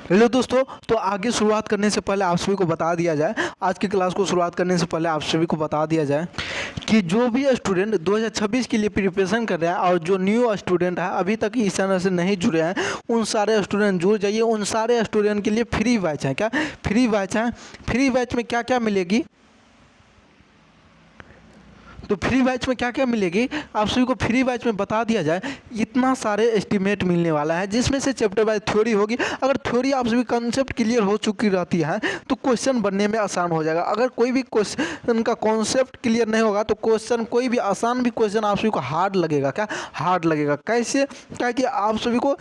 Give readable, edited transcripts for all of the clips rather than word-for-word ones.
Hello दोस्तों। तो आगे शुरुआत करने से पहले आप सभी को बता दिया जाए, आज की क्लास को शुरुआत करने से पहले आप सभी को बता दिया जाए कि जो भी स्टूडेंट 2026 के लिए प्रिपरेशन कर रहा है और जो न्यू स्टूडेंट है अभी तक इस चैनल से नहीं जुड़े हैं, उन सारे स्टूडेंट जुड़ जाइए। उन सारे स्टूडेंट के लिए फ्री बैच है। क्या फ्री बैच है? फ्री बैच में क्या क्या मिलेगी? तो फ्री बैच में क्या क्या मिलेगी आप सभी को फ्री बैच में बता दिया जाए। इतना सारे एस्टीमेट मिलने वाला है जिसमें से चैप्टर वाइज थ्योरी होगी। अगर थ्योरी आप सभी कंसेप्ट क्लियर हो चुकी रहती है तो क्वेश्चन बनने में आसान हो जाएगा। अगर कोई भी क्वेश्चन का कॉन्सेप्ट क्लियर नहीं होगा तो क्वेश्चन, कोई भी आसान भी क्वेश्चन आप सभी को हार्ड लगेगा। क्या हार्ड लगेगा? कैसे? क्या कि आप सभी को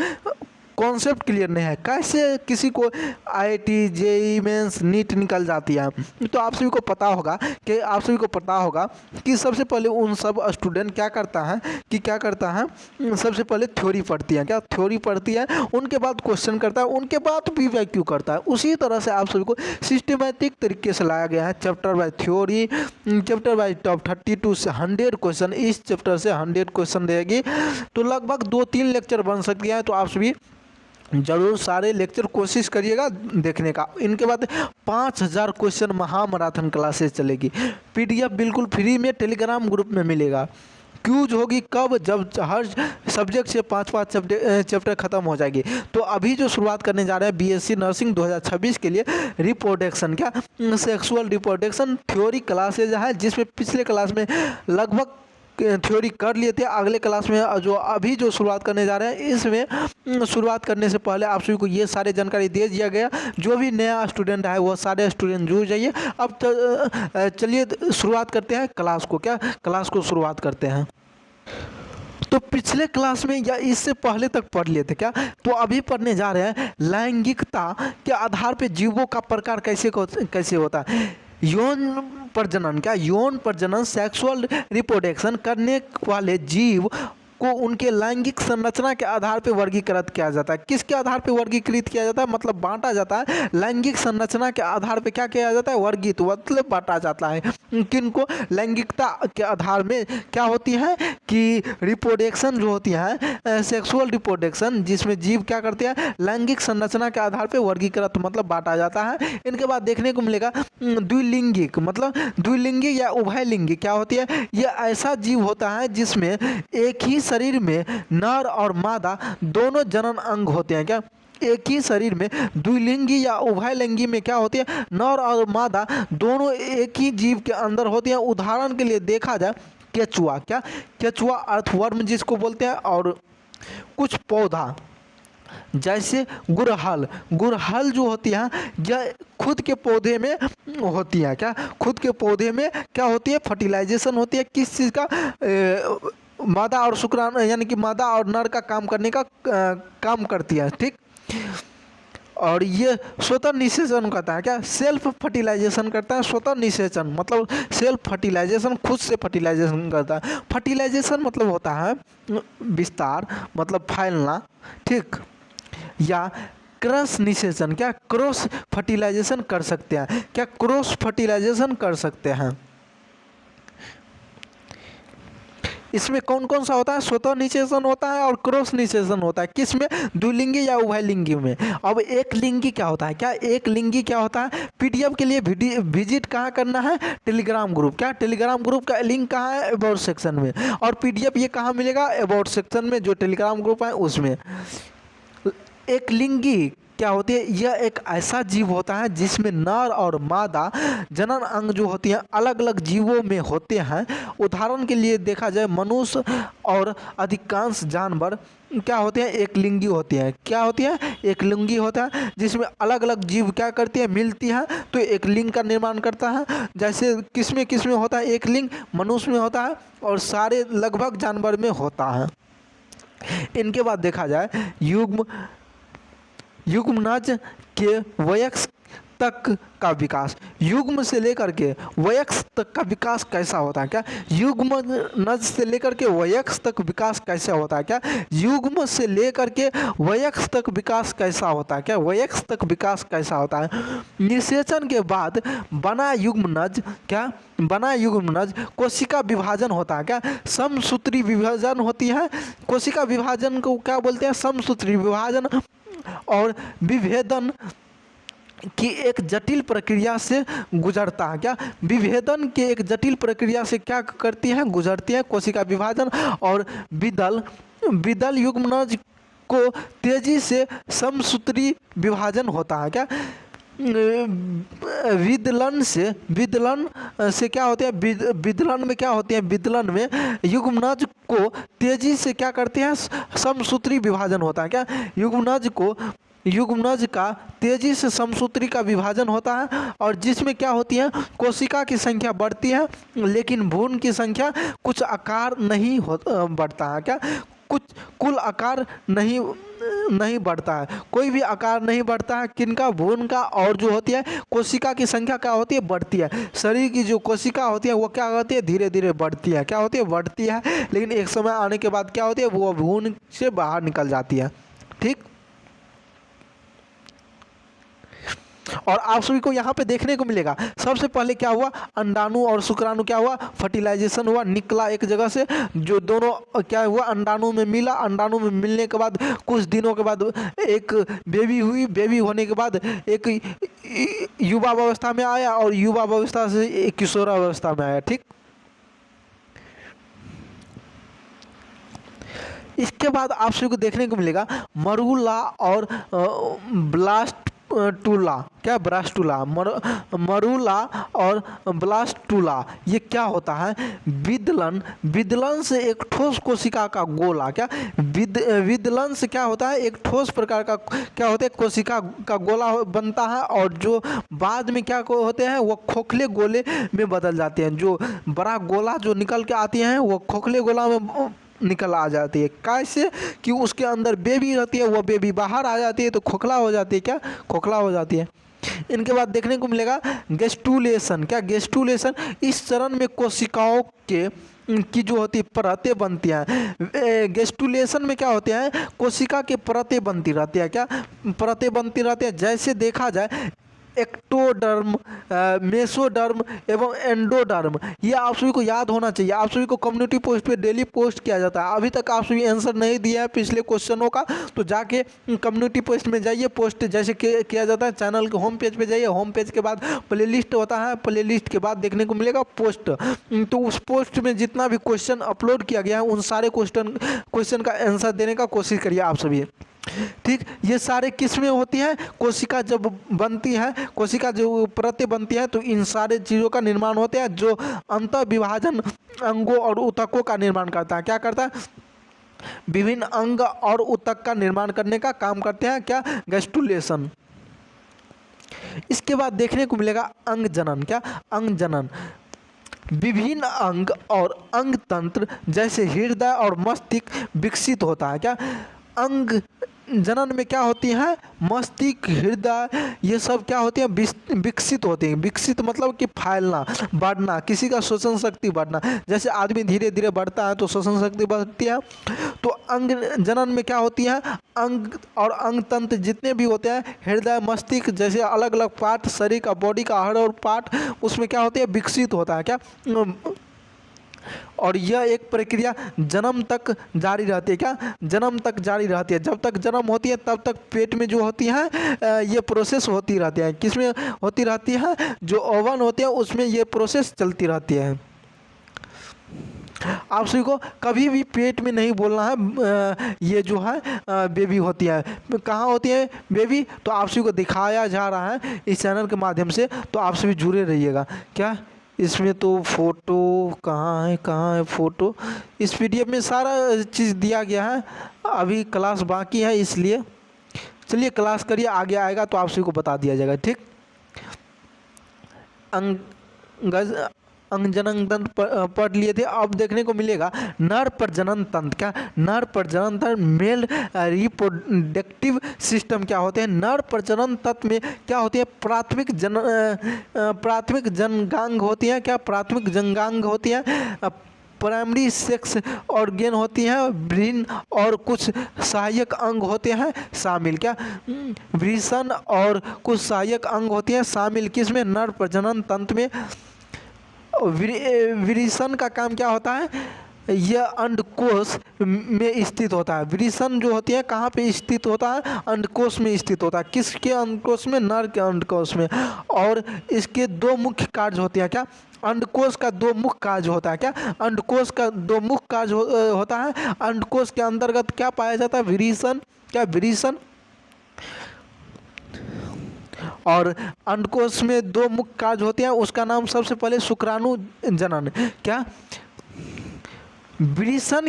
कॉन्सेप्ट क्लियर नहीं है। कैसे किसी को आईआईटी, जेईई मेंस, नीट निकल जाती है, तो आप सभी को पता होगा कि सबसे पहले उन सब स्टूडेंट क्या करता है सबसे पहले थ्योरी पढ़ती है। क्या थ्योरी पढ़ती है, उनके बाद क्वेश्चन करता है, उनके बाद पीवाईक्यू करता है। उसी तरह से आप सभी को सिस्टमैटिक तरीके से लाया गया है। Chapter wise theory, chapter wise top 32 से 100 क्वेश्चन, इस चैप्टर से 100 क्वेश्चन रहेगी। तो लगभग 2-3 लेक्चर बन सकती है। तो आप सभी जरूर सारे लेक्चर कोशिश करिएगा देखने का। इनके बाद 5000 क्वेश्चन महामैराथन क्लासेस चलेगी। पीडीएफ बिल्कुल फ्री में टेलीग्राम ग्रुप में मिलेगा। क्यूज होगी कब? जब हर सब्जेक्ट से 5-5 चैप्टर खत्म हो जाएगी। तो अभी जो शुरुआत करने जा रहे हैं बीएससी नर्सिंग 2026 के लिए रिप्रोडक्शन, क्या सेक्सुअल रिप्रोडक्शन थ्योरी क्लासेज है, जिसमें पिछले क्लास में लगभग थ्योरी कर लिए थे। अगले क्लास में जो अभी जो शुरुआत करने जा रहे हैं, इसमें शुरुआत करने से पहले आप सभी को ये सारे जानकारी दे दिया गया। जो भी नया स्टूडेंट है वो सारे स्टूडेंट जुड़ जाइए। अब चलिए शुरुआत करते हैं क्लास को। क्या क्लास को शुरुआत करते हैं? तो पिछले क्लास में या इससे पहले तक पढ़ लिए थे। क्या तो अभी पढ़ने जा रहे हैं लैंगिकता के आधार पर जीवों का प्रकार कैसे होता है। यौन प्रजनन, क्या यौन प्रजनन सेक्सुअल रिप्रोडक्शन करने वाले जीव को उनके लैंगिक संरचना के आधार पर वर्गीकृत किया जाता है। किसके आधार पर वर्गीकृत किया जाता है? मतलब बांटा जाता है। लैंगिक संरचना के आधार पर क्या किया जाता है? वर्गित, मतलब बांटा जाता है। किनको? लैंगिकता के आधार में क्या होती है कि रिप्रोडक्शन जो होती है, सेक्सुअल रिप्रोडक्शन, जिसमें जीव क्या करते हैं, लैंगिक संरचना के आधार पर वर्गीकृत, मतलब बांटा जाता है। इनके बाद देखने को मिलेगा द्विलिंगिक, मतलब द्विलिंगी या उभयलिंगी क्या होती है? यह ऐसा जीव होता है जिसमें एक ही शरीर में नर और मादा दोनों जनन अंग होते हैं। क्या एक ही शरीर में द्विलिंगी या उभयलिंगी में क्या होती है? नर और मादा दोनों एक ही जीव के अंदर होती हैं। उदाहरण के लिए देखा जाए केचुआ, क्या केचुआ अर्थवर्म जिसको बोलते हैं, और कुछ पौधा जैसे गुड़हल जो होती है यह खुद के पौधे में होती है। क्या खुद के पौधे में क्या होती है? फर्टिलाइजेशन होती है। किस चीज़ का? मादा और शुक्राणु, यानी कि मादा और नर का काम करने का काम करती है। ठीक। और ये स्वतः निषेचन करता है। क्या सेल्फ फर्टिलाइजेशन करता है? स्वतः निषेचन मतलब सेल्फ फर्टिलाइजेशन, खुद से फर्टिलाइजेशन करता है। फर्टिलाइजेशन मतलब होता है विस्तार, मतलब फैलना। ठीक। या क्रॉस निषेचन, क्या क्रॉस फर्टिलाइजेशन कर सकते हैं। क्या क्रॉस फर्टिलाइजेशन कर सकते हैं। इसमें कौन कौन सा होता है? स्वतः निषेचन होता है और क्रॉस निषेचन होता है। किस में? द्विलिंगी या उभयलिंगी में। अब एक लिंगी क्या होता है? क्या एक लिंगी क्या होता है? पीडीएफ के लिए विजिट कहाँ करना है? Telegram group. क्या टेलीग्राम ग्रुप का लिंक कहाँ है? अबाउट सेक्शन में। और पीडीएफ ये कहाँ मिलेगा? अबाउट सेक्शन में, जो टेलीग्राम ग्रुप है उसमें। एक लिंगी क्या होती है? यह एक ऐसा जीव होता है जिसमें नर और मादा जनन अंग जो होती हैं अलग अलग जीवों में होते हैं। उदाहरण के लिए देखा जाए मनुष्य और अधिकांश जानवर क्या होते हैं? एक लिंगी होती हैं। क्या होती है? एक लिंगी होता है जिसमें अलग अलग जीव क्या करती है? मिलती हैं तो एक लिंग का निर्माण करता है। जैसे किसमें होता है? एक लिंग मनुष्य में होता है और सारे लगभग जानवर में होता है। इनके बाद देखा जाए युग्मनज के वयस्क तक का विकास। युग्म से लेकर के वयस्क तक का विकास कैसा होता है? क्या युग्मनज से लेकर के वयस्क तक विकास कैसा होता है? क्या युग्म से लेकर के वयस्क तक विकास कैसा होता है? क्या वयस्क तक विकास कैसा होता है? निषेचन के बाद बना युग्मनज, क्या बना युग्मनज कोशिका विभाजन होता है। क्या समसूत्री विभाजन होती है। कोशिका विभाजन को क्या बोलते हैं? समसूत्री विभाजन। और विभेदन की एक जटिल प्रक्रिया से गुजरता है। क्या विभेदन के एक जटिल प्रक्रिया से क्या करती है, गुजरती है कोशिका विभाजन और विदल युग्मनज को तेजी से समसूत्री विभाजन होता है। क्या विदलन से क्या होते हैं, विदलन में क्या होते हैं, विदलन में युग्मनज को तेजी से क्या करते हैं, समसूत्री विभाजन होता है। क्या युग्मनज का तेजी से समसूत्री का विभाजन होता है और जिसमें क्या होती है, कोशिका की संख्या बढ़ती है लेकिन भ्रूण की संख्या कुछ आकार नहीं बढ़ता है। क्या कुल आकार नहीं बढ़ता है, कोई भी आकार नहीं बढ़ता है, किनका, भ्रूण का। और जो होती है कोशिका की संख्या क्या होती है, बढ़ती है। शरीर की जो कोशिका होती है वो क्या होती है, धीरे धीरे बढ़ती है। क्या होती है, बढ़ती है, लेकिन एक समय आने के बाद क्या होती है, वो भ्रूण से बाहर निकल जाती है। ठीक। और आप सभी को यहाँ पे देखने को मिलेगा, सबसे पहले क्या हुआ, अंडाणु और शुक्राणु क्या हुआ, फर्टिलाइजेशन हुआ, निकला एक जगह से, जो दोनों क्या हुआ, अंडाणु में मिला। अंडाणु में मिलने के बाद कुछ दिनों के बाद एक बेबी हुई। बेबी होने के बाद एक युवा अवस्था में आया और युवा अवस्था से एक किशोरावस्था में आया। ठीक। इसके बाद आप सभी को देखने को मिलेगा मरुला और ब्लास्टूला। क्या, ब्लास्टूला, मरुला और ब्लास्टूला, ये क्या होता है, विदलन से एक ठोस कोशिका का गोला। क्या विदलन से क्या होता है, एक ठोस प्रकार का क्या होता है, कोशिका का गोला बनता है और जो बाद में क्या होते हैं, वो खोखले गोले में बदल जाते हैं। जो बड़ा गोला जो निकल के आती हैं वो खोखले गोला में निकल आ जाती है। कैसे कि उसके अंदर बेबी रहती है, वो बेबी बाहर आ जाती है तो खोखला हो जाती है। क्या, खोखला हो जाती है। इनके बाद देखने को मिलेगा गेस्टुलेशन। क्या, गेस्टुलेशन, इस चरण में कोशिकाओं की जो होती है परतें बनती हैं। गेस्टुलेशन में क्या होते हैं, कोशिका के परतें बनती रहती है। क्या, परतें बनती रहती है। जैसे देखा जाए एक्टोडर्म, मेसोडर्म एवं एंडोडर्म, ये आप सभी को याद होना चाहिए। आप सभी को कम्युनिटी पोस्ट पे डेली पोस्ट किया जाता है। अभी तक आप सभी आंसर नहीं दिया है पिछले क्वेश्चनों का, तो जाके कम्युनिटी पोस्ट में जाइए। पोस्ट जैसे किया जाता है, चैनल के होम पेज पे जाइए। होम पेज के बाद प्लेलिस्ट होता है, प्लेलिस्ट के बाद देखने को मिलेगा पोस्ट। तो उस पोस्ट में जितना भी क्वेश्चन अपलोड किया गया है उन सारे क्वेश्चन का आंसर देने का कोशिश करिए आप सभी। ठीक। ये सारे किस में होती है, कोशिका जब बनती है, कोशिका जो परतें बनती है तो इन सारे चीज़ों का निर्माण होता है जो अंत विभाजन अंगों और ऊतकों का निर्माण करता है। क्या करता है, विभिन्न अंग और ऊतक का निर्माण करने का काम करते हैं। क्या, गेस्टुलेशन। इसके बाद देखने को मिलेगा अंग जनन। क्या, अंग जनन, विभिन्न अंग और अंग तंत्र जैसे हृदय और मस्तिष्क विकसित होता है। क्या, अंग जनन में क्या होती है, मस्तिष्क, हृदय, ये सब क्या होती है, विकसित होती है। विकसित मतलब कि फैलना, बढ़ना, किसी का शोषण शक्ति बढ़ना। जैसे आदमी धीरे धीरे बढ़ता है तो शोषण शक्ति बढ़ती है। तो अंग जनन में क्या होती है, अंग और अंग तंत्र जितने भी होते हैं, हृदय, मस्तिष्क, जैसे अलग अलग पार्ट शरीर का, बॉडी का हर और पार्ट, उसमें क्या होती है, विकसित होता है। क्या, और यह एक प्रक्रिया जन्म तक जारी रहती है। क्या, जन्म तक जारी रहती है। जब तक जन्म होती है तब तक पेट में जो होती है ये प्रोसेस होती रहती है। किस में होती रहती है, जो ओवन होते हैं उसमें ये प्रोसेस चलती रहती है। आप सभी को कभी भी पेट में नहीं बोलना है ये जो है बेबी होती है। कहाँ होती है बेबी, तो आप सभी को दिखाया जा रहा है इस चैनल के माध्यम से, तो आप सभी जुड़े रहिएगा। क्या, इसमें तो फोटो कहाँ है फोटो, इस पीडीएफ में सारा चीज़ दिया गया है। अभी क्लास बाकी है इसलिए चलिए क्लास करिए, आगे आएगा तो आप सभी को बता दिया जाएगा। ठीक। अंगजनन तंत्र पढ़ लिए थे। अब देखने को मिलेगा नर प्रजनन तंत्र। क्या, नर प्रजनन तंत्र, मेल रिप्रोडक्टिव सिस्टम क्या होते हैं। नर प्रजनन तंत्र में क्या होती है, प्राथमिक जनगांग होती है। क्या, प्राथमिक जनगांग होती है, प्राइमरी सेक्स ऑर्गेन होती हैं, भ्रूण और कुछ सहायक अंग होते हैं शामिल। क्या, वृषण और कुछ सहायक अंग होते हैं शामिल, किसमें, नर प्रजनन तंत्र में। वृषण का काम क्या होता है, यह अंडकोश में स्थित होता है। वृषण जो होती है कहाँ पे स्थित होता है? अंडकोश में स्थित होता है। किसके अंडकोश में? नर के अंडकोश में। और इसके दो मुख्य कार्य होते हैं। क्या? अंडकोश का दो मुख्य कार्य होता है। क्या? अंडकोश का दो मुख्य कार्य होता है। अंडकोश के अंतर्गत क्या पाया जाता है? वृषण। क्या? वृषण। और अंडकोश में दो मुख्य कार्य होते हैं, उसका नाम सबसे पहले शुक्राणु जनन। क्या? वृषण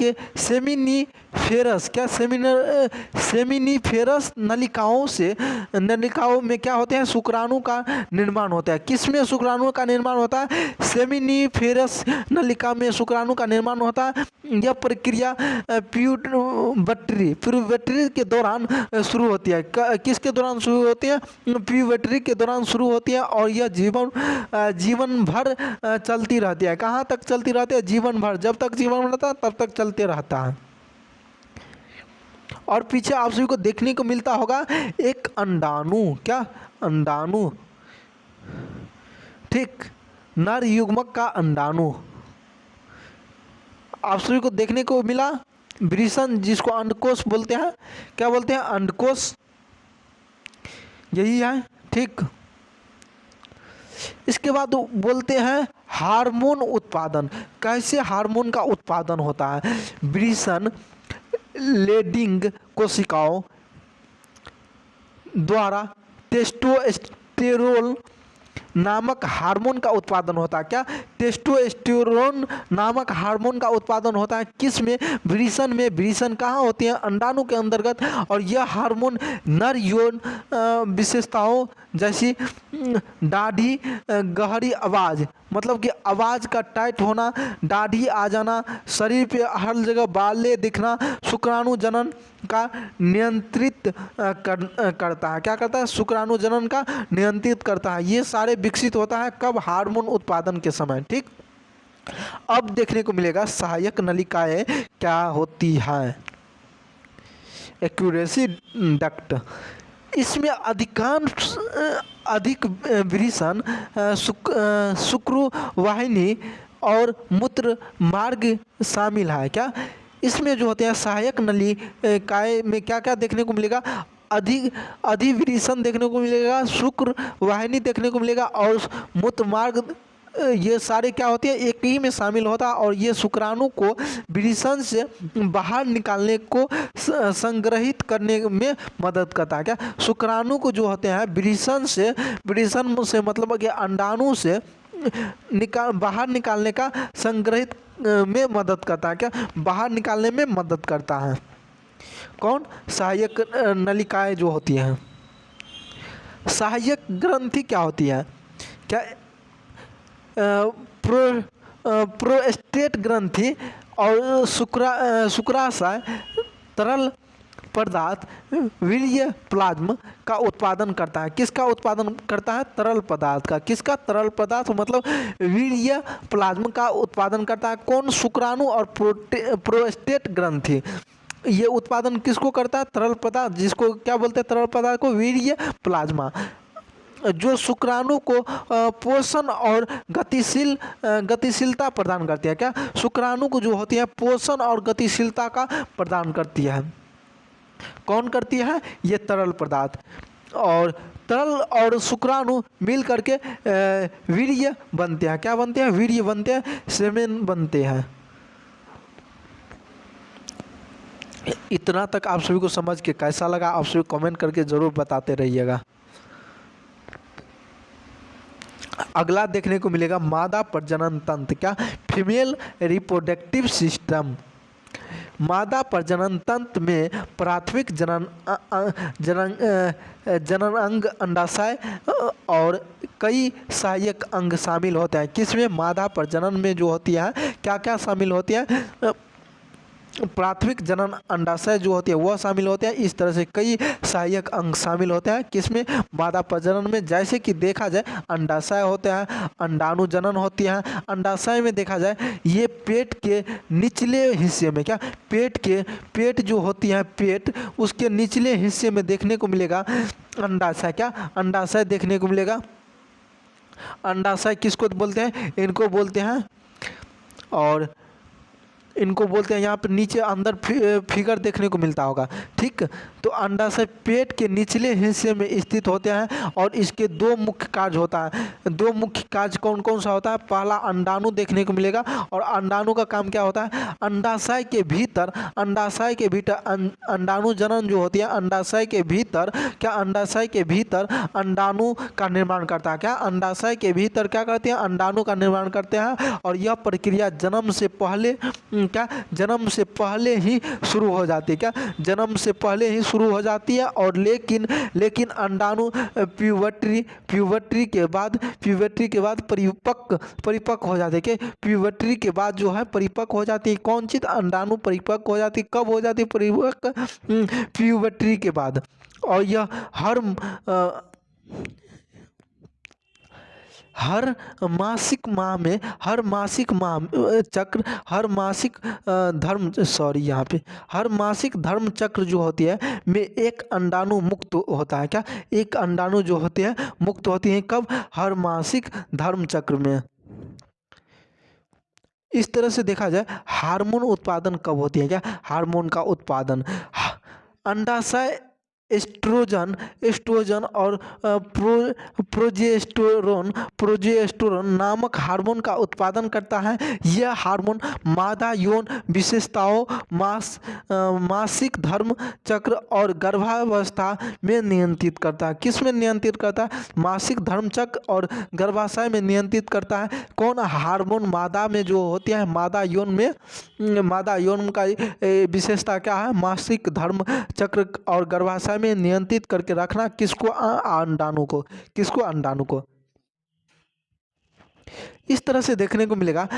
के सेमिनिफेरस। क्या? सेमिनिफेरस नलिकाओं में क्या होते हैं? शुक्राणु का निर्माण होता है। किस में शुक्राणु का निर्माण होता है? सेमिनिफेरस नलिका में शुक्राणु का निर्माण होता है। यह प्रक्रिया प्यूबर्टी के दौरान शुरू होती है। किसके दौरान शुरू होती है? प्यूबर्टी के दौरान शुरू होती है और यह जीवन भर चलती रहती है। कहाँ तक चलती रहती है? जीवन भर। जब तक जीवन रहता है तब तक चलते रहता है। और पीछे आप सभी को देखने को मिलता होगा एक अंडाणु। क्या? अंडाणु। ठीक, नर युग्मक का अंडाणु आप सभी को देखने को मिला। वृषण जिसको अंडकोश बोलते हैं। क्या बोलते हैं? अंडकोश। यही है। ठीक, इसके बाद बोलते हैं हार्मोन उत्पादन। कैसे हार्मोन का उत्पादन होता है? वृषण लेडिंग कोशिकाओं द्वारा टेस्टोस्टेरोन नामक हार्मोन का उत्पादन होता है। क्या? टेस्टोस्टेरोन नामक हार्मोन का उत्पादन होता है। किस में? वृषण में। वृषण कहाँ होती है? अंडाणु के अंतर्गत। और यह हार्मोन नर यौन विशेषताओं जैसी दाढ़ी, गहरी आवाज़, मतलब कि आवाज़ का टाइट होना, दाढ़ी आ जाना, शरीर पे हर जगह बालें दिखना, शुक्राणु जनन का नियंत्रित करता है। क्या करता है? शुक्राणु जनन का नियंत्रित करता है। ये सारे विकसित होता है कब? हार्मोन उत्पादन के समय। ठीक, अब देखने को मिलेगा सहायक नलिकाएं क्या होती है। Accuracy duct. इसमें अधिक वृषण, शुक्रवाहिनी और मूत्र मार्ग शामिल है। क्या? इसमें जो होते हैं सहायक नलिकाएं में क्या क्या देखने को मिलेगा? अधिवृषण देखने को मिलेगा, शुक्रवाहिनी देखने को मिलेगा और मूत्र मार्ग। ये सारे क्या होते हैं? एक ही में शामिल होता है। और ये शुक्राणु को वृषण से बाहर निकालने को संग्रहित करने में मदद करता है। क्या? शुक्राणु को जो होते हैं वृषण से मतलब कि अंडाणु से बाहर निकालने का संग्रहित में मदद करता है। क्या? बाहर निकालने में मदद करता है। कौन? सहायक नलिकाएं जो होती हैं। सहायक ग्रंथि क्या होती है? क्या? प्रोस्टेट ग्रंथि और शुक्राशय तरल पदार्थ वीर्य प्लाज्म का उत्पादन करता है। किसका उत्पादन करता है? तरल पदार्थ का। किसका? तरल पदार्थ मतलब वीर्य प्लाज्म का उत्पादन करता है। कौन? शुक्राणु और प्रोस्टेट ग्रंथि। ये उत्पादन किसको करता है? तरल पदार्थ, जिसको क्या बोलते हैं? तरल पदार्थ को वीर्य प्लाज्मा। जो शुक्राणु को पोषण और गतिशीलता प्रदान करती है। क्या? शुक्राणु को जो होती है पोषण और गतिशीलता का प्रदान करती है। कौन करती है? ये तरल पदार्थ। और तरल और शुक्राणु मिल करके वीर्य बनते हैं। क्या बनते हैं? वीर्य बनते हैं, सेमेन बनते हैं। इतना तक आप सभी को समझ के कैसा लगा? आप सभी कमेंट करके जरूर बताते रहिएगा। अगला देखने को मिलेगा मादा प्रजनन तंत्र। क्या? Female reproductive system. मादा प्रजनन तंत्र में प्राथमिक जनन अंग, अंडाशय और कई सहायक अंग शामिल होते हैं। किसमें? मादा प्रजनन में जो होती है क्या क्या शामिल होती है? प्राथमिक जनन अंडाशय जो होती है वह शामिल होते हैं। इस तरह से कई सहायक अंग शामिल होते हैं। किसमें? मादा प्रजनन में। जैसे कि देखा जाए अंडाशय होते हैं, अंडाणु जनन होती है। अंडाशय में देखा जाए ये पेट के निचले हिस्से में। क्या? पेट जो होती है, पेट उसके निचले हिस्से में देखने को मिलेगा अंडाशय। क्या? अंडाशय देखने को मिलेगा। अंडाशय किसको बोलते हैं? इनको बोलते हैं और इनको बोलते हैं, यहाँ पे नीचे अंदर फिगर देखने को मिलता होगा, ठीक। तो अंडाशय पेट के निचले हिस्से में स्थित होते हैं और इसके दो मुख्य कार्य होता है। दो मुख्य कार्य कौन कौन सा होता है? पहला अंडाणु देखने को मिलेगा, और अंडाणु का काम क्या होता है? अंडाशय के भीतर अंडाणु जनन जो होती है, अंडाशय के भीतर क्या, अंडाशय के भीतर अंडाणु का निर्माण करता है। क्या अंडाशय के भीतर क्या करते हैं? अंडाणु का निर्माण करते हैं। और यह प्रक्रिया जन्म से पहले क्या, जन्म से पहले ही शुरू हो जाती है। क्या, जन्म से पहले ही शुरू हो जाती है। और लेकिन अंडाणु प्यूबर्टी के बाद परिपक्व हो जाते हैं। कि प्यूबर्टी के बाद जो है परिपक्व हो जाती है। कौन चीज? अंडाणु परिपक्व हो जाती है। कब हो जाती है परिपक्व? प्यूबर्टी के बाद। और यह हर मासिक धर्म चक्र जो होती है में एक अंडाणु मुक्त होता है। क्या, एक अंडाणु जो होते हैं मुक्त होती है। कब? हर मासिक धर्म चक्र में। इस तरह से देखा जाए हार्मोन उत्पादन कब होती है? क्या, हार्मोन का उत्पादन अंडाशय एस्ट्रोजन और प्रोजेस्टेरोन नामक हार्मोन का उत्पादन करता है। यह हार्मोन मादा यौन विशेषताओं, मासिक धर्म चक्र और गर्भावस्था में नियंत्रित करता है। किस में नियंत्रित करता है? मासिक धर्म चक्र और गर्भाशय में नियंत्रित करता है। कौन हार्मोन? मादा में जो होती है, मादा यौन का विशेषता क्या है? मासिक धर्म चक्र और गर्भाशय में नियंत्रित करके रखना। किसको? अंडाणु को। किसको? अंडाणु को। इस तरह से देखने को मिलेगा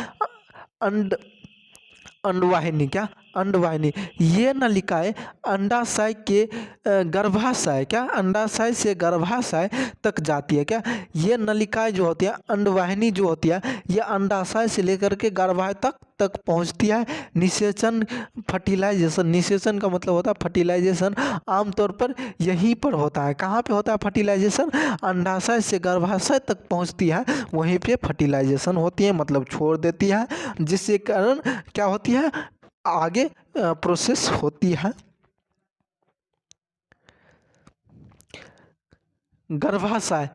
अंडवाहिनी। क्या, अंडवाहिनी ये नलिकाएं अंडाशय के गर्भाशय, क्या, अंडाशय से गर्भाशय तक जाती है। क्या, ये नलिकाएं जो होती है, अंडवाहिनी जो होती है, ये अंडाशय से लेकर के गर्भाशय तक पहुंचती है। निषेचन, फर्टिलाइजेशन, निषेचन का मतलब होता है फर्टिलाइजेशन, आमतौर पर यहीं पर होता है। कहाँ पे होता है फर्टिलाइजेशन? अंडाशय से गर्भाशय तक पहुंचती है, वहीं पे फर्टिलाइजेशन होती है, मतलब छोड़ देती है, जिससे कारण क्या होती है? आगे प्रोसेस होती है। गर्भाशय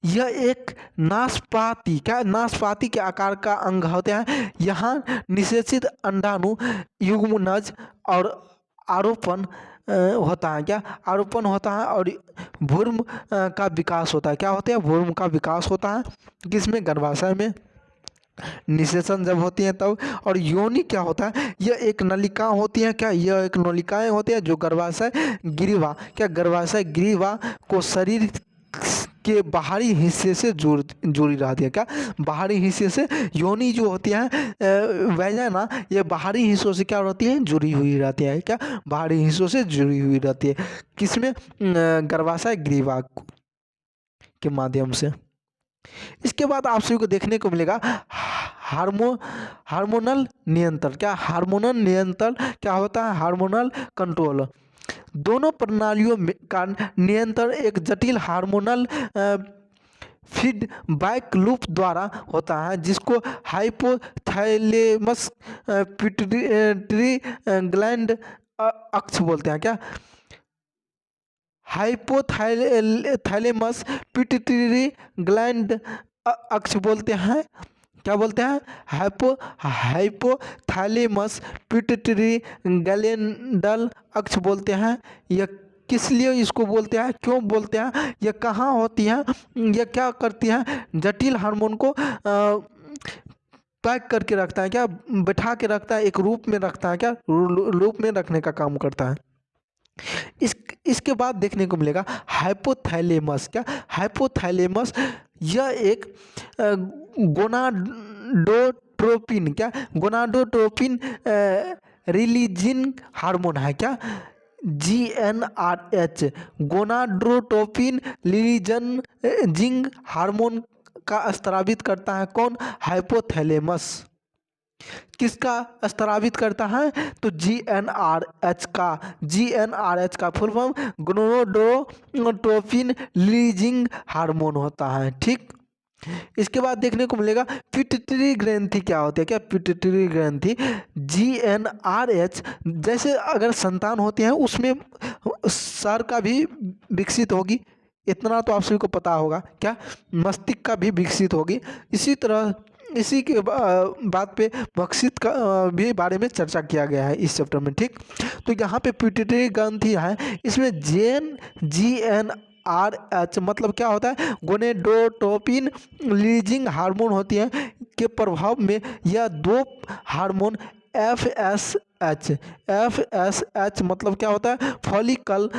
यह एक नाशपाती, क्या, नाशपाती के आकार का अंग होते हैं। यहाँ निषेचित अंडाणु युग्मनज और आरोपण होता है। क्या, आरोपण होता है और भ्रूण का विकास होता है। क्या होता है? भ्रूण का विकास होता है। किसमें? गर्भाशय में। निषेचन जब होती है तब। और योनि क्या होता है? यह एक नलिका होती है। क्या, यह एक नलिकाएं होती है जो गर्भाशय ग्रीवा, क्या, गर्भाशय ग्रीवा को शरीर के बाहरी हिस्से से जुड़ी रहती है। क्या, बाहरी हिस्से से। योनि जो होती है वैजाना, ये बाहरी हिस्सों से क्या होती है? जुड़ी हुई रहती है। क्या, बाहरी हिस्सों से जुड़ी हुई रहती है। किसमें? गर्भाशय ग्रीवा के माध्यम से। इसके बाद आप सभी को देखने को मिलेगा हार्मोनल नियंत्रण। क्या, हार्मोनल नियंत्रण क्या होता है? Hormonal control. दोनों प्रणालियों का नियंत्रण एक जटिल हार्मोनल फीडबैक लूप द्वारा होता है, जिसको हाइपोथैलेमस पिट्यूटरी ग्लैंड अक्ष बोलते हैं। क्या, हाइपोथैलेमस पिट्यूटरी ग्लैंड अक्ष बोलते हैं। क्या बोलते हैं? हाइपोथैलेमस पिट्यूटरी ग्लैंडल अक्ष बोलते हैं। यह किस लिए इसको बोलते हैं? क्यों बोलते हैं? यह कहाँ होती है? यह क्या करती है? जटिल हार्मोन को पैक करके रखता है। क्या, बैठा के रखता है, एक रूप में रखता है। क्या, रूप में रखने का काम करता है। इसके बाद देखने को मिलेगा हाइपोथैलेमस। क्या, हाइपोथैलेमस यह एक गोनाडोट्रोपिन, क्या, गोनाडोट्रोपिन रिलीजिंग हार्मोन है। क्या, GnRH गोनाडोट्रोपिन रिलीजिंग हार्मोन का स्रावित करता है। कौन? हाइपोथैलेमस। किसका स्रावित करता है? तो GnRH का full form gonadotropin releasing hormone होता है। ठीक। इसके बाद देखने को मिलेगा पिट्यूटरी ग्रंथि क्या होती है। क्या पिट्यूटरी ग्रंथि GnRH, जैसे अगर संतान होती है उसमें सर का भी विकसित होगी, इतना तो आप सभी को पता होगा। क्या मस्तिष्क का भी विकसित होगी। इसी तरह इसी के बात पे विकसित का भी बारे में चर्चा किया गया है इस चैप्टर में। ठीक, तो यहाँ पे पिट्यूटरी ग्रंथि है, इसमें GnRH मतलब क्या होता है, गोनेडोट्रोपिन रिलीजिंग हार्मोन होती है के प्रभाव में यह दो हार्मोन FSH मतलब क्या होता है, फॉलिकल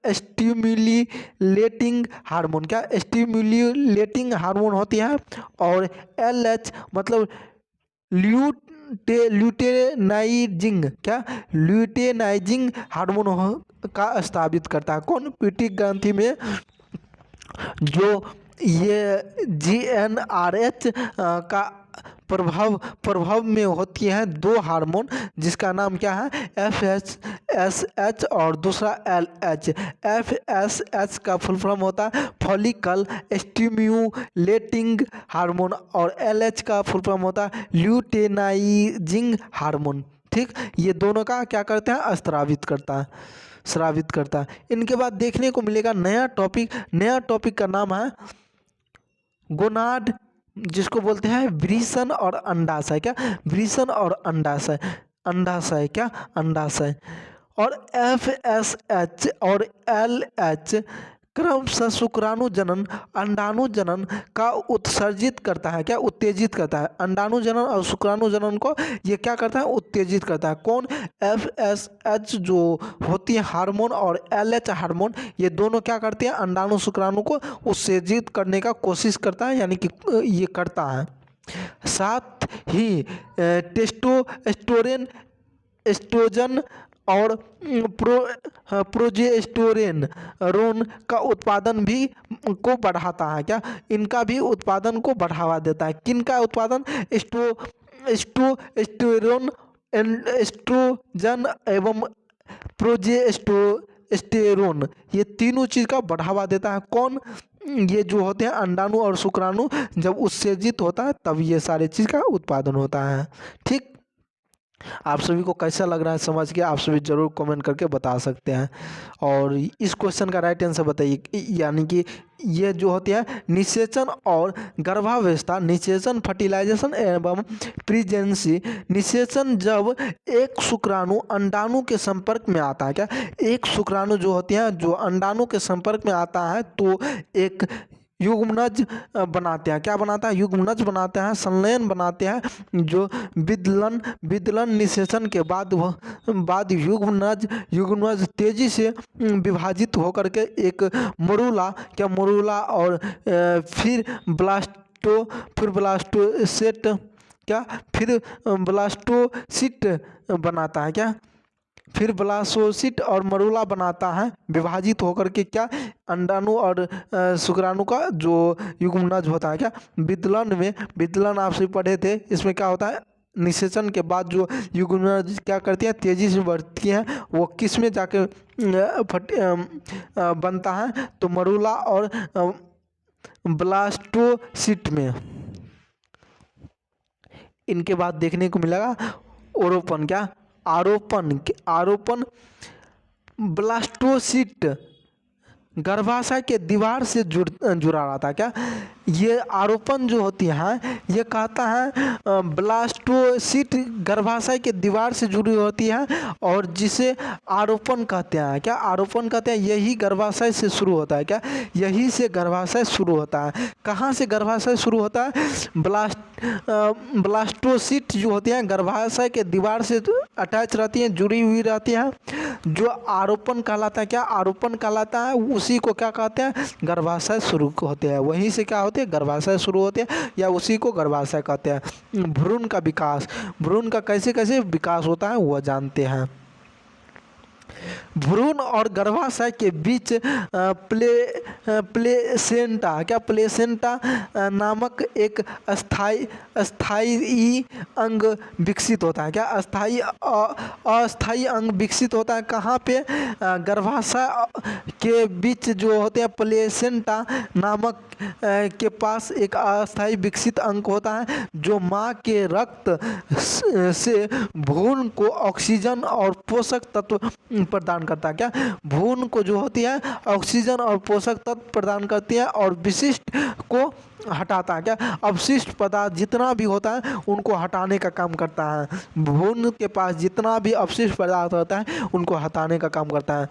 स्टिम्युलेटिंग हार्मोन। क्या स्टिम्युलेटिंग हार्मोन होती है। और LH मतलब ल्यूटेनाइजिंग, क्या ल्यूटेनाइजिंग हार्मोन का स्थापित करता है। कौन, पिट्यूटरी ग्रंथि में जो ये GnRH का प्रभाव में होती हैं दो हार्मोन, जिसका नाम क्या है, FSH और दूसरा LH। FSH का फुल फॉर्म होता है फॉलिकल स्टिम्युलेटिंग हार्मोन और LH का फुल फॉर्म होता है ल्यूटेनाइजिंग हार्मोन। ठीक, ये दोनों का क्या करते हैं, स्रावित करता है। इनके बाद देखने को मिलेगा नया टॉपिक का नाम है गोनाड, जिसको बोलते हैं वृषण और अंडाशय। क्या वृषण और अंडाशय क्या अंडाशय। और FSH और LH क्रमशः शुक्राणु जनन अंडाणु जनन का उत्सर्जित करता है। क्या उत्तेजित करता है। अंडाणु जनन और शुक्राणु जनन को ये क्या करता है, उत्तेजित करता है। कौन, FSH जो होती है हार्मोन और LH हार्मोन, ये दोनों क्या करते हैं, अंडाणु शुक्राणु को उत्तेजित करने का कोशिश करता है, यानी कि ये करता है। साथ ही टेस्टोस्टेरोन, एस्ट्रोजन और प्रोजेस्टेरोन का उत्पादन भी को बढ़ाता है। क्या इनका भी उत्पादन को बढ़ावा देता है। किनका उत्पादन, एस्ट्रोस्टेरोन, एस्ट्रोजन एवं प्रोजेस्टेरोन, ये तीनों चीज़ का बढ़ावा देता है। कौन, ये जो होते हैं अंडाणु और शुक्राणु जब उत्सर्जित होता है तब ये सारे चीज़ का उत्पादन होता है। ठीक, आप सभी को कैसा लग रहा है समझ के आप सभी जरूर कमेंट करके बता सकते हैं। और इस क्वेश्चन का राइट आंसर बताइए। यानी कि ये जो होती है निषेचन और गर्भावस्था, निषेचन फर्टिलाइजेशन एवं प्रेगनेंसी। निषेचन जब एक शुक्राणु अंडाणु के संपर्क में आता है। क्या एक शुक्राणु जो होती है जो अंडाणु के संपर्क में आता है तो एक युग्मनज बनाते हैं। क्या बनाता है, युग्मनज बनाते हैं, संलयन बनाते हैं। जो विदलन निषेचन के बाद युग्मनज तेजी से विभाजित होकर के एक मरूला और फिर ब्लास्टोसिस्ट बनाता है। क्या फिर ब्लास्टोसिस्ट और मरूला बनाता है, विभाजित होकर के क्या अंडाणु और शुक्राणु का जो युग्मनज होता है। क्या विदलन आप सभी पढ़े थे, इसमें क्या होता है, निषेचन के बाद जो युग्मनज क्या करती है, तेजी से बढ़ती हैं, वो किस में जाके बनता है, तो मरूला और ब्लास्टोसिस्ट में। इनके बाद देखने को मिलेगा आरोपण। क्या आरोपण ब्लास्टोसिस्ट गर्भाशय के दीवार से जुड़ा रहता है। क्या ये आरोपण जो होती है ये कहता है ब्लास्टोसिस्ट गर्भाशय के दीवार से जुड़ी होती है और जिसे आरोपण कहते हैं। क्या आरोपण कहते हैं, यही गर्भाशय से शुरू होता है। क्या यही से गर्भाशय शुरू होता है। कहाँ से गर्भाशय शुरू होता है, ब्लास्टोसिस्ट जो होती हैं गर्भाशय के दीवार से अटैच रहती हैं, जुड़ी हुई रहती हैं, जो आरोपण कहलाता है। क्या आरोपण कहलाता है, उसी को क्या कहते हैं, गर्भाशय शुरू होते हैं। वहीं से क्या होते हैं, गर्भाशय शुरू होते हैं, या उसी को गर्भाशय कहते हैं। भ्रूण का विकास, भ्रूण का कैसे कैसे विकास होता है वह जानते हैं। भ्रूण और गर्भाशय के बीच प्लेसेंटा, क्या प्लेसेंटा नामक एक अस्थाई अंग विकसित होता है। क्या अस्थाई अंग विकसित होता है कहाँ पे? गर्भाशय के बीच जो होते हैं प्लेसेंटा नामक के पास एक अस्थाई विकसित अंग होता है जो माँ के रक्त से भ्रूण को ऑक्सीजन और पोषक तत्व प्रदान करता है। क्या भ्रूण को जो होती है ऑक्सीजन और पोषक तत्व प्रदान करती है और विशिष्ट को हटाता है। क्या अवशिष्ट पदार्थ जितना भी होता है उनको हटाने का काम करता है। भ्रूण के पास जितना भी अवशिष्ट पदार्थ होता है उनको हटाने का काम करता है।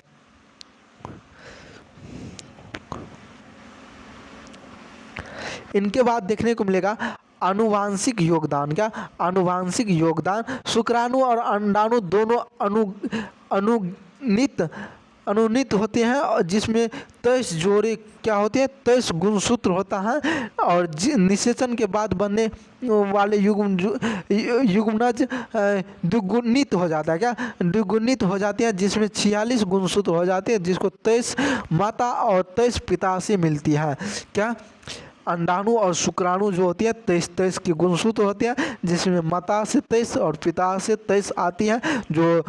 इनके बाद देखने को मिलेगा आनुवांशिक योगदान। क्या आनुवांशिक योगदान? शुक्राणु और अंडाणु दोनों अनुनीत होते हैं और जिसमें 23 जोड़े क्या होते हैं 23 गुणसूत्र होता है और निषेचन के बाद बनने वाले युग्मनज द्विगुणित हो जाता है। क्या द्विगुणित हो जाते हैं जिसमें 46 गुणसूत्र हो जाते हैं जिसको 23 माता और 23 पिता से मिलती है। क्या अंडाणु और शुक्राणु जो होती है 23 की गुणसूत्र होते हैं जिसमें माता से 23 और पिता से 23 आती है जो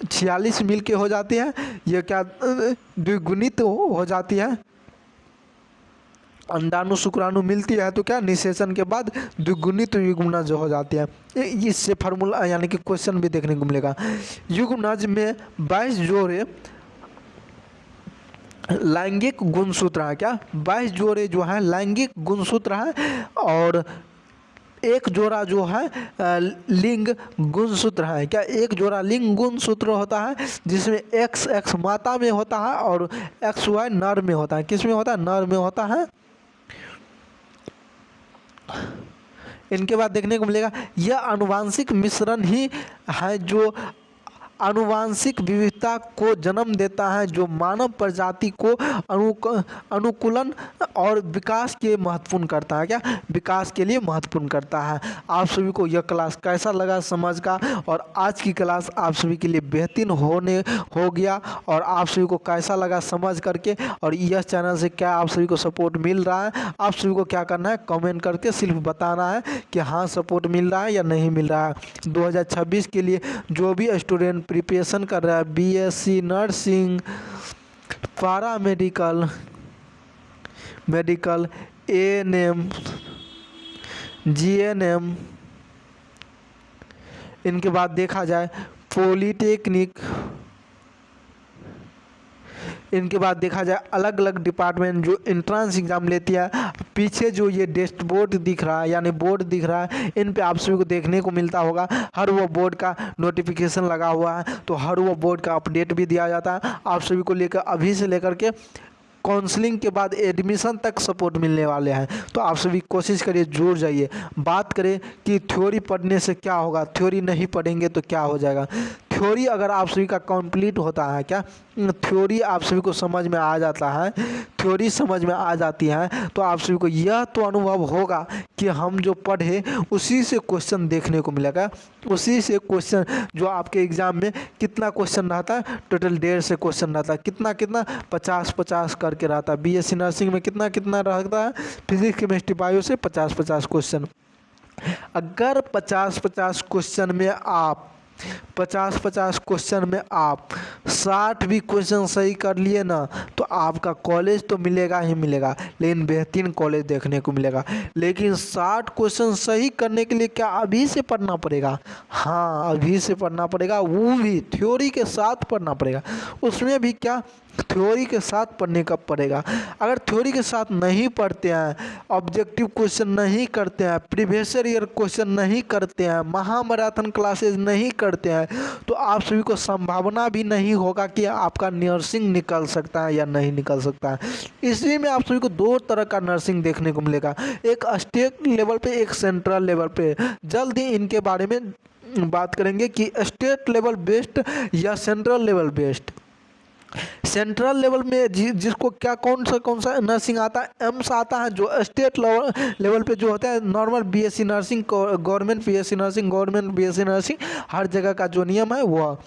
46 मिल के हो जाती है। ये क्या द्विगुणित हो जाती है। अंडाणु शुक्राणु मिलती है तो क्या निषेचन के बाद द्विगुणित युग्मनज हो जाती है। इससे फार्मूला यानी कि क्वेश्चन भी देखने को मिलेगा। युग्मनज में 22 जोड़े लैंगिक गुणसूत्र है। क्या 22 जोड़े जो है लैंगिक गुणसूत्र है और एक जोड़ा जो है लिंग गुणसूत्र है। क्या एक जोड़ा लिंग गुणसूत्र होता है जिसमें XX माता में होता है और XY नर में होता है। किस में होता है? नर में होता है। इनके बाद देखने को मिलेगा यह आनुवांशिक मिश्रण ही है जो आनुवांशिक विविधता को जन्म देता है जो मानव प्रजाति को अनुकूलन और विकास के महत्वपूर्ण करता है। क्या विकास के लिए महत्वपूर्ण करता है। आप सभी को यह क्लास कैसा लगा समझ का? और आज की क्लास आप सभी के लिए बेहतरीन हो गया और आप सभी को कैसा लगा समझ करके? और यह चैनल से क्या आप सभी को सपोर्ट मिल रहा है? आप सभी को क्या करना है कमेंट करके सिर्फ बताना है कि हाँ सपोर्ट मिल रहा है या नहीं मिल रहा है। 2026 के लिए जो भी स्टूडेंट प्रिपरेशन कर रहा है BSc नर्सिंग, पारा मेडिकल, ANM, GNM, इनके बाद देखा जाए पॉलीटेक्निक, इनके बाद देखा जाए अलग अलग डिपार्टमेंट जो एंट्रेंस एग्जाम लेती है। पीछे जो ये डैशबोर्ड दिख रहा है यानी बोर्ड दिख रहा है इन पे आप सभी को देखने को मिलता होगा हर वो बोर्ड का नोटिफिकेशन लगा हुआ है तो हर वो बोर्ड का अपडेट भी दिया जाता है। आप सभी को लेकर अभी से लेकर के काउंसलिंग के बाद एडमिशन तक सपोर्ट मिलने वाले हैं। तो आप सभी कोशिश करिए जुड़ जाइए। बात करें कि थ्योरी पढ़ने से क्या होगा, थ्योरी नहीं पढ़ेंगे तो क्या हो जाएगा। थ्योरी अगर आप सभी का कंप्लीट होता है, क्या थ्योरी आप सभी को समझ में आ जाता है, थ्योरी समझ में आ जाती है तो आप सभी को यह तो अनुभव होगा कि हम जो पढ़े उसी से क्वेश्चन देखने को मिलेगा। उसी से क्वेश्चन जो आपके एग्जाम में कितना क्वेश्चन रहता है, टोटल 150 से क्वेश्चन रहता है। कितना 50 करके रहता है। BSc नर्सिंग में कितना रहता है, फिजिक्स केमिस्ट्री बायो से 50 क्वेश्चन। अगर 50 क्वेश्चन में आप 50 क्वेश्चन में आप 60 भी क्वेश्चन सही कर लिए ना तो आपका कॉलेज तो मिलेगा ही मिलेगा, लेकिन बेहतरीन कॉलेज देखने को मिलेगा। लेकिन 60 क्वेश्चन सही करने के लिए क्या अभी से पढ़ना पड़ेगा? हाँ अभी से पढ़ना पड़ेगा, वो भी थ्योरी के साथ पढ़ना पड़ेगा। उसमें भी क्या थ्योरी के साथ पढ़ने का पड़ेगा। अगर थ्योरी के साथ नहीं पढ़ते हैं, ऑब्जेक्टिव क्वेश्चन नहीं करते हैं, प्रीवियस ईयर क्वेश्चन नहीं करते हैं, महामैराथन क्लासेस नहीं करते हैं तो आप सभी को संभावना भी नहीं होगा कि आपका नर्सिंग निकल सकता है या नहीं निकल सकता है। इसलिए में आप सभी को 2 तरह का नर्सिंग देखने को मिलेगा, एक स्टेट लेवल पे, एक सेंट्रल लेवल पे। जल्द ही इनके बारे में बात करेंगे कि स्टेट लेवल बेस्ट या central level best. Central level में जिसको क्या कौन सा नर्सिंग आता है, एम्स आता है, जो स्टेट लेवल पे जो होता है normal BSc nursing, government BSc nursing, government BSc nursing, हर जगह का जो नियम है वो।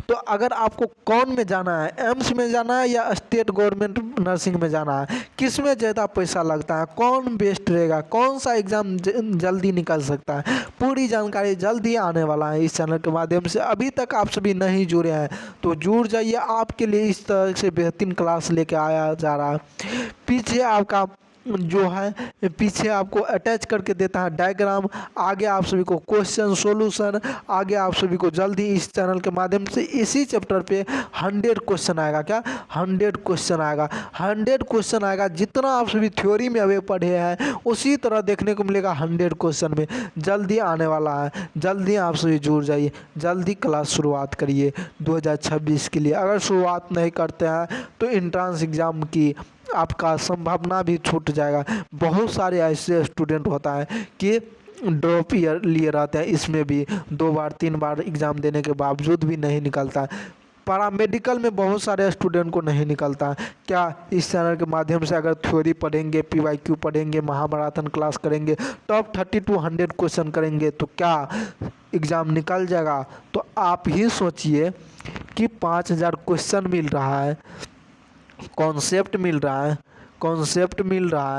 तो अगर आपको कौन में जाना है, एम्स में जाना है या स्टेट गवर्नमेंट नर्सिंग में जाना है, किस में ज़्यादा पैसा लगता है, कौन बेस्ट रहेगा, कौन सा एग्ज़ाम जल्दी निकल सकता है, पूरी जानकारी जल्दी आने वाला है इस चैनल के माध्यम से। अभी तक आप सभी नहीं जुड़े हैं तो जुड़ जाइए, आपके लिए इस तरह से बेहतरीन क्लास लेके आया जा रहा है। पीछे आपका जो है, पीछे आपको अटैच करके देता है डायग्राम, आगे आप सभी को क्वेश्चन सोल्यूशन, आगे आप सभी को जल्दी इस चैनल के माध्यम से इसी चैप्टर पे 100 क्वेश्चन आएगा। क्या 100 क्वेश्चन आएगा, 100 क्वेश्चन आएगा। जितना आप सभी थ्योरी में अभी पढ़े हैं उसी तरह देखने को मिलेगा 100 क्वेश्चन में, जल्दी आने वाला है। जल्दी आप सभी जुड़ जाइए, जल्दी क्लास शुरुआत करिए 2026 के लिए। अगर शुरुआत नहीं करते हैं तो एंट्रेंस एग्ज़ाम की आपका संभावना भी छूट जाएगा। बहुत सारे ऐसे स्टूडेंट होता है कि ड्रॉप ईयर लिए रहते हैं, इसमें भी 2 बार 3 बार एग्ज़ाम देने के बावजूद भी नहीं निकलता। पैरामेडिकल में बहुत सारे स्टूडेंट को नहीं निकलता। क्या इस चैनल के माध्यम से अगर थ्योरी पढ़ेंगे, पीवाईक्यू पढ़ेंगे, महामैराथन क्लास करेंगे, टॉप 30 to 100 क्वेश्चन करेंगे तो क्या एग्ज़ाम निकल जाएगा? तो आप ही सोचिए कि 5000 क्वेश्चन मिल रहा है, कॉन्सेप्ट मिल रहा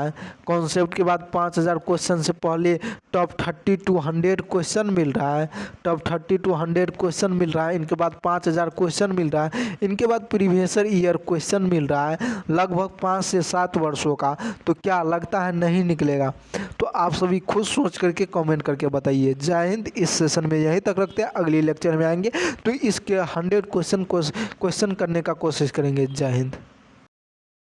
है, कॉन्सेप्ट के बाद 5000 क्वेश्चन से पहले टॉप 30 to 100 क्वेश्चन मिल रहा है, टॉप 30 to 100 क्वेश्चन मिल रहा है, इनके बाद 5000 क्वेश्चन मिल रहा है, इनके बाद प्रीवियस ईयर क्वेश्चन मिल रहा है लगभग 5 से 7 वर्षों का। तो क्या लगता है नहीं निकलेगा? तो आप सभी खुद सोच करके कमेंट करके बताइए। जय हिंद। इस सेशन में यहीं तक रखते हैं, अगले लेक्चर में आएंगे तो इसके 100 क्वेश्चन करने का कोशिश करेंगे। जय हिंद।